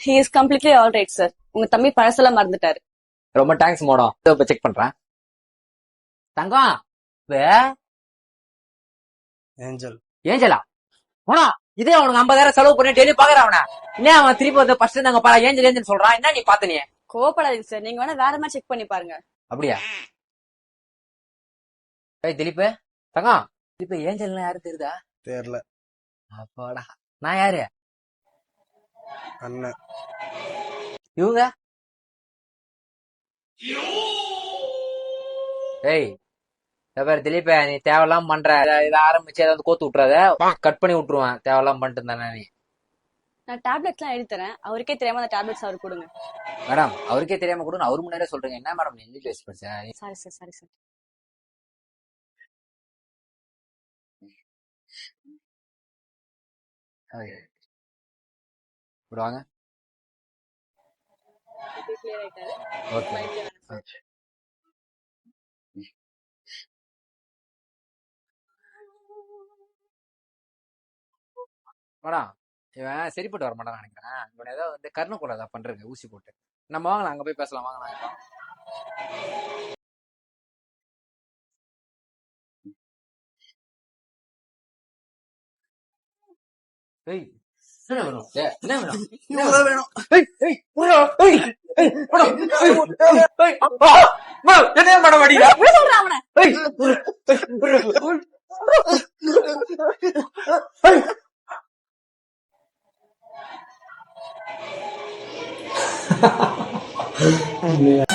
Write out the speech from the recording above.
He is completely all right, sir. உங்க தம்பி பழசெல்லாம் மறந்துட்டாரு. ரொம்ப தேங்க்ஸ் மோடம். இப்ப செக் பண்றேன். தங்கம் ஏஞ்சல் ஏஞ்சலா போனா இதே அவனுக்கு 50,000 செலவு பண்ணி டெய்லி பாக்குறான் அவன. இன்னும் அவன் திருப்பி வந்து ஃபர்ஸ்ட் நாங்க பாரு ஏஞ்சல் ஏஞ்சல் சொல்றான். என்ன நீ பாத்து நீ கோவப்படாதீங்க சார். நீங்க வேணா வேற மாதிரி செக் பண்ணி பாருங்க. அப்படியா? திலீப் தங்கம் திலீப் ஏஞ்சல் யாரு தெரியுதா? தெரியல. அப்பாடா நான் யாரு? அண்ணன். இவங்க ஏய் பேர் திலீப் நீ தேவையெல்லாம் பண்ற இதை ஆரம்பிச்சு ஏதாவது கோத்து விட்டுறாத, கட் பண்ணி விட்டுருவேன். தேவையெல்லாம் பண்ணிட்டு இருந்தானே நீ. நான் டேப்லெட்ஸ் எல்லாம் எழுதி தரேன். அவருக்கே தெரியாம அந்த டேப்லெட்ஸ் அவருக்கு கொடுங்க. மேடம் அவருக்கே தெரியாம கூட அவரு முன்னாடியே சொல்றீங்க. என்ன மேடம் இங்கிலீஷ் பேசி படிச்சேன். Sorry sir, sorry sir. விடுவாங்க. ஓகே மேடம் இவன் சரிப்பட்டு வர மாட்டான்னு நினைக்கிறேன். இவன் ஏதோ வந்து கருணக்கூடாதா பண்றதுக்கு ஊசி போட்டு. நம்ம வாங்கலாம் அங்க போய் பேசலாம். வாங்கலாம். என்ன வேணும்? என்ன வேணும்? இவ்வளவு வேணும். என்ன மேடம் அடிக்கிறா? அவனை